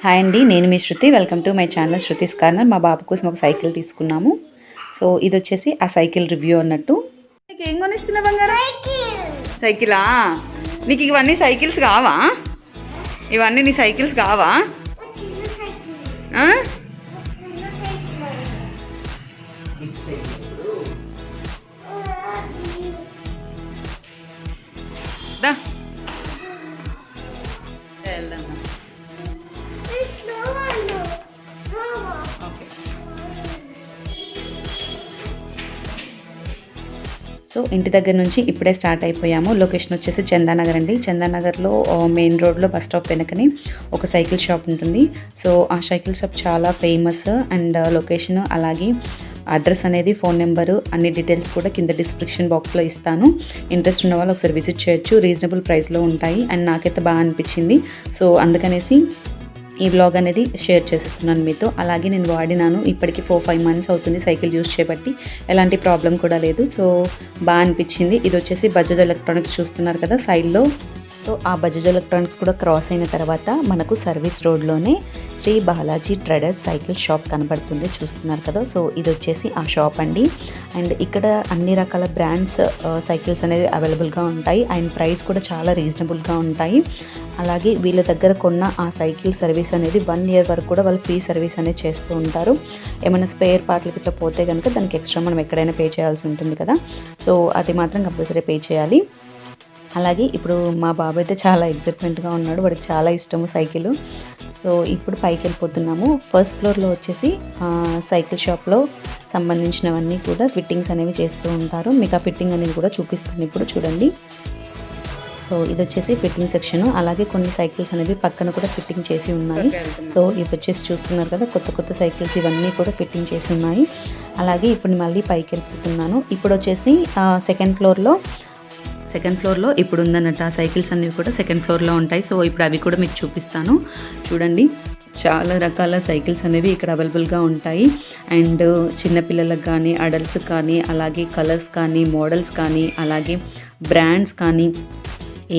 Hi అండి, నేను మీ Shruti. Welcome to my channel Shruti's corner. మా బాబు కోసం ఒక సైకిల్ తీసుకున్నాము. సో ఇది వచ్చేసి ఆ సైకిల్ రివ్యూ అన్నట్టు. నీకు ఏం కొనిస్తున్నా బంగారం? సైకిలా? నీకు ఇవన్నీ సైకిల్స్ కావా? ఇవన్నీ నీ సైకిల్స్ కావా? దా వెళ్దాం. సో ఇంటి దగ్గర నుంచి ఇప్పుడే స్టార్ట్ అయిపోయాము. లొకేషన్ వచ్చేసి చందానగర్ అండి. చందానగర్లో మెయిన్ రోడ్లో బస్ స్టాప్ వెనకని ఒక సైకిల్ షాప్ ఉంటుంది. సో ఆ సైకిల్ షాప్ చాలా ఫేమస్. అండ్ లొకేషన్ అలాగే అడ్రస్ అనేది, ఫోన్ నెంబరు, అన్ని డీటెయిల్స్ కూడా కింద డిస్క్రిప్షన్ బాక్స్లో ఇస్తాను. ఇంట్రెస్ట్ ఉన్న వాళ్ళు ఒకసారి విజిట్ చేయొచ్చు. రీజనబుల్ ప్రైస్లో ఉంటాయి. అండ్ నాకైతే బాగా అనిపించింది. సో అందుకనేసి ఈ వ్లాగ్ అనేది షేర్ చేసేస్తున్నాను మీతో. అలాగే నేను వాడినాను. ఇప్పటికి 4-5 months అవుతుంది సైకిల్ యూస్ చేయబట్టి. ఎలాంటి ప్రాబ్లం కూడా లేదు. సో బాగా అనిపించింది. ఇది వచ్చేసి బజాజ్ ఎలక్ట్రానిక్స్ చూస్తున్నారు కదా సైడ్లో. సో ఆ బజాజ్ ఎలక్ట్రానిక్స్ కూడా క్రాస్ అయిన తర్వాత మనకు సర్వీస్ రోడ్లోనే Sri Balaji traders cycle shop కనబడుతుంది, చూస్తున్నారు కదా. సో ఇది వచ్చేసి ఆ షాప్ అండి. అండ్ ఇక్కడ అన్ని రకాల బ్రాండ్స్ సైకిల్స్ అనేవి అవైలబుల్గా ఉంటాయి. అండ్ ప్రైస్ కూడా చాలా రీజనబుల్గా ఉంటాయి. అలాగే వీళ్ళ దగ్గర కొన్న ఆ సైకిల్ సర్వీస్ అనేది 1 year వరకు కూడా వాళ్ళు ఫ్రీ సర్వీస్ అనేది చేస్తూ ఉంటారు. ఏమైనా స్పేర్ పార్ట్లకి ఇట్లా పోతే కనుక దానికి ఎక్స్ట్రా మనం ఎక్కడైనా పే చేయాల్సి ఉంటుంది కదా. సో అది మాత్రం కంపల్సరీ పే చేయాలి. అలాగే ఇప్పుడు మా బాబు అయితే చాలా ఎగ్జైట్మెంట్గా ఉన్నాడు. వాడికి చాలా ఇష్టము సైకిల్. సో ఇప్పుడు పైకి వెళ్ళిపోతున్నాము. ఫస్ట్ ఫ్లోర్లో వచ్చేసి సైకిల్ షాప్లో సంబంధించినవన్నీ కూడా ఫిట్టింగ్స్ అనేవి చేస్తూ ఉంటారు. మీకు ఆ ఫిట్టింగ్ అనేది కూడా చూపిస్తుంది ఇప్పుడు చూడండి. సో ఇది వచ్చేసి ఫిట్టింగ్ సెక్షన్. అలాగే కొన్ని సైకిల్స్ అనేవి పక్కన కూడా ఫిట్టింగ్ చేసి ఉన్నాయి. సో ఇవి వచ్చేసి చూస్తున్నారు కదా, కొత్త కొత్త సైకిల్స్ ఇవన్నీ కూడా ఫిట్టింగ్ చేసి ఉన్నాయి. అలాగే ఇప్పుడు మళ్ళీ పైకి వెళ్ళిపోతున్నాను. ఇప్పుడు వచ్చేసి సెకండ్ ఫ్లోర్లో ఇప్పుడు ఉందన్నట్టు ఆ సైకిల్స్ అనేవి కూడా సెకండ్ ఫ్లోర్లో ఉంటాయి. సో ఇప్పుడు అవి కూడా మీకు చూపిస్తాను చూడండి. చాలా రకాల సైకిల్స్ అనేవి ఇక్కడ అవైలబుల్గా ఉంటాయి. అండ్ చిన్నపిల్లలకు కానీ అడల్ట్స్కి కానీ, అలాగే కలర్స్ కానీ, మోడల్స్ కానీ, అలాగే బ్రాండ్స్ కానీ,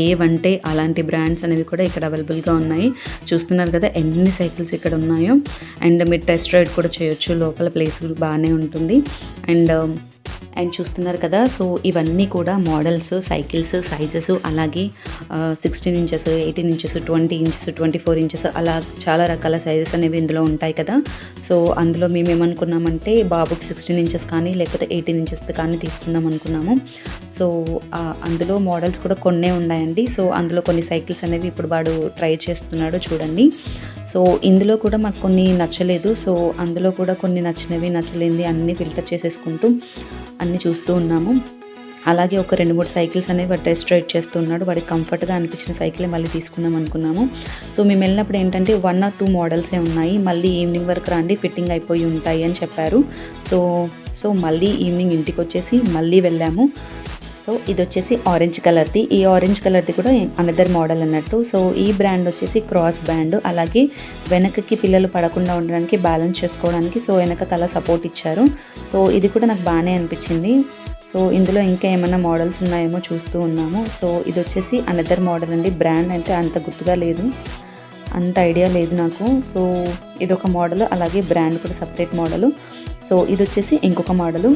ఏవంటే అలాంటి బ్రాండ్స్ అనేవి కూడా ఇక్కడ అవైలబుల్గా ఉన్నాయి. చూస్తున్నారు కదా ఎన్ని సైకిల్స్ ఇక్కడ ఉన్నాయో. అండ్ మీరు టెస్ట్ రైడ్ కూడా చేయొచ్చు. లోపల ప్లేస్ బాగానే ఉంటుంది. అండ్ చూస్తున్నారు కదా. సో ఇవన్నీ కూడా మోడల్స్, సైకిల్స్, సైజెస్, అలాగే 16 inches, 18 inches, 20 inches, 24 inches అలా చాలా రకాల సైజెస్ అనేవి ఇందులో ఉంటాయి కదా. సో అందులో మేము ఏమనుకున్నామంటే బాబుకి 16 inches కానీ లేకపోతే 18 inches కానీ తీసుకుందాం అనుకున్నాము. సో అందులో మోడల్స్ కూడా కొన్నే ఉన్నాయండి. సో అందులో కొన్ని సైకిల్స్ అనేవి ఇప్పుడు వాడు ట్రై చేస్తున్నాడు చూడండి. సో ఇందులో కూడా మాకు కొన్ని నచ్చలేదు. సో అందులో కూడా కొన్ని నచ్చినవి, నచ్చలేనిది అన్నీ ఫిల్టర్ చేసేసుకుంటూ అన్నీ చూస్తూ ఉన్నాము. అలాగే ఒక 2-3 సైకిల్స్ అనేవి వాడు టెస్ట్ రైడ్ చేస్తున్నాడు. వాడికి కంఫర్ట్గా అనిపించిన సైకిలే మళ్ళీ తీసుకుందాం అనుకున్నాము. సో మేము వెళ్ళినప్పుడు ఏంటంటే 1 or 2 మోడల్సే ఉన్నాయి. మళ్ళీ ఈవినింగ్ వరకు రండి, ఫిట్టింగ్ అయిపోయి ఉంటాయి అని చెప్పారు. సో మళ్ళీ ఈవినింగ్ ఇంటికి వచ్చేసి మళ్ళీ వెళ్ళాము. సో ఇది వచ్చేసి ఆరెంజ్ కలర్ది. ఈ ఆరెంజ్ కలర్ది కూడా అనదర్ మోడల్ అన్నట్టు. సో ఈ బ్రాండ్ వచ్చేసి క్రాస్ బ్రాండ్. అలాగే వెనకకి పిల్లలు పడకుండా ఉండడానికి, బ్యాలెన్స్ చేసుకోవడానికి సో వెనక తల సపోర్ట్ ఇచ్చారు. సో ఇది కూడా నాకు బాగానే అనిపించింది. సో ఇందులో ఇంకా ఏమైనా మోడల్స్ ఉన్నాయేమో చూస్తూ ఉన్నాము. సో ఇది వచ్చేసి అనదర్ మోడల్ అండి. బ్రాండ్ అంటే అంత గుర్తుగా లేదు, అంత ఐడియా లేదు నాకు. సో ఇదొక మోడల్, అలాగే బ్రాండ్ కూడా సపరేట్ మోడలు. సో ఇది వచ్చేసి ఇంకొక మోడలు.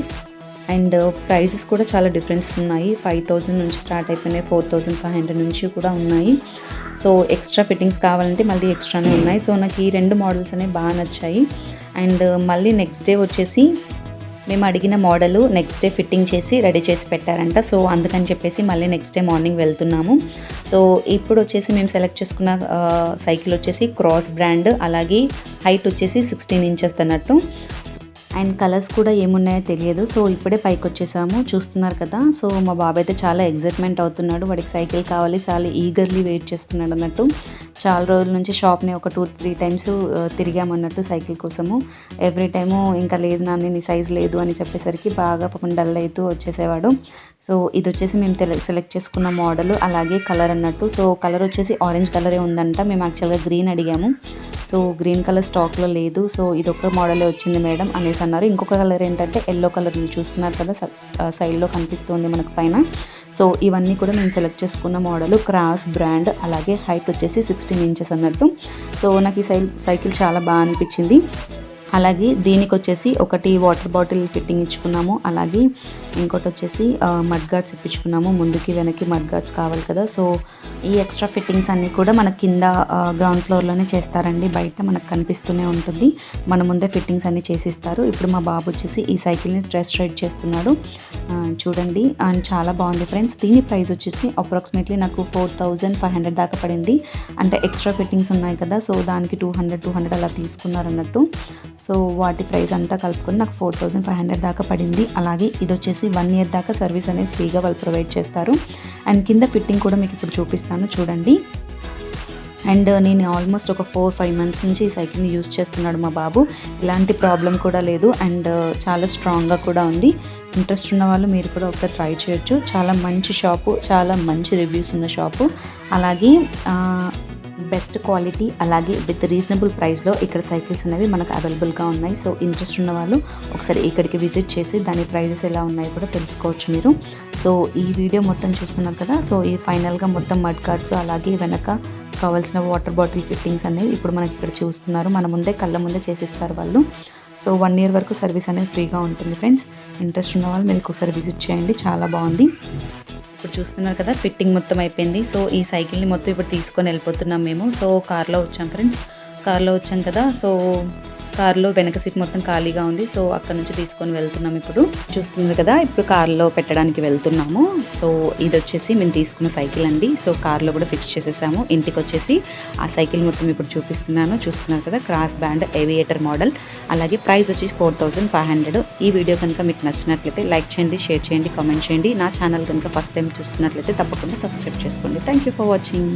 అండ్ ప్రైసెస్ కూడా చాలా డిఫరెన్స్ ఉన్నాయి. 5,000 నుంచి స్టార్ట్ అయిపోయినాయి, 4,500 నుంచి కూడా ఉన్నాయి. సో ఎక్స్ట్రా ఫిట్టింగ్స్ కావాలంటే మళ్ళీ ఎక్స్ట్రానే ఉన్నాయి. సో నాకు ఈ 2 మోడల్స్ అనేవి బాగా నచ్చాయి. అండ్ మళ్ళీ నెక్స్ట్ డే వచ్చేసి మేము అడిగిన మోడలు నెక్స్ట్ డే ఫిట్టింగ్ చేసి రెడీ చేసి పెట్టారంట. సో అందుకని చెప్పేసి మళ్ళీ నెక్స్ట్ డే మార్నింగ్ వెళ్తున్నాము. సో ఇప్పుడు వచ్చేసి మేము సెలెక్ట్ చేసుకున్న సైకిల్ వచ్చేసి క్రాస్ బ్రాండ్. అలాగే హైట్ వచ్చేసి 16 inches అన్నట్టు. అండ్ కలర్స్ కూడా ఏమున్నాయో తెలియదు. సో ఇప్పుడే పైకి వచ్చేసాము, చూస్తున్నారు కదా. సో మా బాబు అయితే చాలా ఎగ్జైట్మెంట్ అవుతున్నాడు. వాడికి సైకిల్ కావాలి, చాలా ఈగర్లీ వెయిట్ చేస్తున్నాడు అన్నట్టు. చాలా రోజుల నుంచి షాప్ని ఒక 2-3 times తిరిగామన్నట్టు సైకిల్ కోసము. ఎవ్రీ టైము ఇంకా లేదు నాన్న, నీ సైజ్ లేదు అని చెప్పేసరికి బాగా పాపం డల్ అవుతూ వచ్చేసేవాడు. సో ఇది వచ్చేసి మేము సెలెక్ట్ చేసుకున్న మోడల్, అలాగే కలర్ అన్నట్టు. సో కలర్ వచ్చేసి ఆరెంజ్ కలరే ఉందంట. మేము యాక్చువల్గా గ్రీన్ అడిగాము. సో గ్రీన్ కలర్ స్టాక్లో లేదు. సో ఇదొక మోడలే వచ్చింది మేడం అనేసి అన్నారు. ఇంకొక కలర్ ఏంటంటే ఎల్లో కలర్, చూస్తున్నారు కదా సైడ్లో కనిపిస్తుంది మనకు పైన. సో సో ఇవన్నీ కూడా నేను సెలెక్ట్ చేసుకున్న మోడల్ క్రాస్ బ్రాండ్, అలాగే హైట్ వచ్చేసి 16 ఇంచెస్ అన్నట్టు. సో నాకు ఈ సైకిల్ చాలా బాగా అనిపించింది. అలాగే దీనికి వచ్చేసి ఒకటి వాటర్ బాటిల్ ఫిట్టింగ్ ఇచ్చుకున్నాము, అలాగే ఇంకోటి వచ్చేసి మడ్ గార్డ్స్ ఇప్పించుకున్నాము. ముందుకి వెనక్కి మడ్ గార్డ్స్ కావాలి కదా. సో ఈ ఎక్స్ట్రా ఫిట్టింగ్స్ అన్నీ కూడా మన కింద గ్రౌండ్ ఫ్లోర్లోనే చేస్తారండి, బయట మనకు కనిపిస్తూనే ఉంటుంది. మన ముందే ఫిట్టింగ్స్ అన్నీ చేసిస్తారు. ఇప్పుడు మా బాబు వచ్చేసి ఈ సైకిల్ని టెస్ట్ రైడ్ చేస్తున్నాడు. చూడండి, అండ్ చాలా బాగుంది ఫ్రెండ్స్. దీని ప్రైస్ వచ్చేసి అప్రాక్సిమేట్లీ నాకు 4500 దాకా పడింది. అంటే ఎక్స్ట్రా ఫిట్టింగ్స్ ఉన్నాయి కదా, సో దానికి 200 అలా తీసుకున్నారు అన్నట్టు. సో వాటి ప్రైస్ అంతా కలుపుకొని నాకు 4500 దాకా పడింది. అలాగే ఇది వచ్చేసి 1 ఇయర్ దాకా సర్వీస్ అనేది ఫ్రీగా వాళ్ళు ప్రొవైడ్ చేస్తారు. అండ్ కింద ఫిట్టింగ్ కూడా మీకు ఇప్పుడు చూపిస్తాను చూడండి. అండ్ నేను ఆల్మోస్ట్ ఒక 4-5 మంత్స్ నుంచి ఈ సైకిల్ని యూజ్ చేస్తున్నాడు మా బాబు. ఇలాంటి ప్రాబ్లం కూడా లేదు, అండ్ చాలా స్ట్రాంగ్గా కూడా ఉంది. ఇంట్రెస్ట్ ఉన్న వాళ్ళు మీరు కూడా ఒకసారి ట్రై చేయొచ్చు. చాలా మంచి షాపు, చాలా మంచి రివ్యూస్ ఉన్న షాపు, అలాగే బెస్ట్ క్వాలిటీ, అలాగే విత్ రీజనబుల్ ప్రైస్లో ఇక్కడ సైకిల్స్ అనేవి మనకు అవైలబుల్గా ఉన్నాయి. సో ఇంట్రెస్ట్ ఉన్న వాళ్ళు ఒకసారి ఇక్కడికి విజిట్ చేసి దాని ప్రైజెస్ ఎలా ఉన్నాయో కూడా తెలుసుకోవచ్చు మీరు. సో ఈ వీడియో మొత్తం చూస్తున్నారు కదా. సో ఈ ఫైనల్గా మొత్తం మడ్ గార్డ్స్, అలాగే వెనక కావాల్సిన వాటర్ బాటిల్ ఫిట్టింగ్స్ అనేవి ఇప్పుడు మనకి ఇక్కడ చూస్తున్నారు. మన ముందే కళ్ళ ముందే చేసిస్తారు వాళ్ళు. సో 1 ఇయర్ వరకు సర్వీస్ అనేది ఫ్రీగా ఉంటుంది ఫ్రెండ్స్. ఇంట్రెస్ట్ ఉన్న వాళ్ళు మీరు ఒకసారి విజిట్ చేయండి, చాలా బాగుంది. ఇప్పుడు చూస్తున్నారు కదా, ఫిట్టింగ్ మొత్తం అయిపోయింది. సో ఈ సైకిల్ని మొత్తం ఇప్పుడు తీసుకొని వెళ్ళిపోతున్నాం మేము. సో కార్లో వచ్చాం ఫ్రెండ్స్, కార్లో వచ్చాం కదా. సో కార్లో వెనక సీట్ మొత్తం ఖాళీగా ఉంది. సో అక్కడ నుంచి తీసుకొని వెళ్తున్నాం. ఇప్పుడు చూస్తున్నారు కదా, ఇప్పుడు కార్లో పెట్టడానికి వెళ్తున్నాము. సో ఇది వచ్చేసి మేము తీసుకున్న సైకిల్ అండి. సో కార్లో కూడా ఫిక్స్ చేసేసాము. ఇంటికి వచ్చేసి ఆ సైకిల్ మొత్తం ఇప్పుడు చూపిస్తున్నాను. చూస్తున్నారు కదా, క్రాస్ బ్రాండ్ ఏవియేటర్ మోడల్, అలాగే ప్రైస్ వచ్చి 4500. ఈ వీడియో కనుక మీకు నచ్చినట్లయితే లైక్ చేయండి, షేర్ చేయండి, కామెంట్ చేయండి. నా ఛానల్ కనుక ఫస్ట్ టైం చూస్తున్నట్లయితే తప్పకుండా సబ్స్క్రైబ్ చేసుకోండి. Thank you for watching.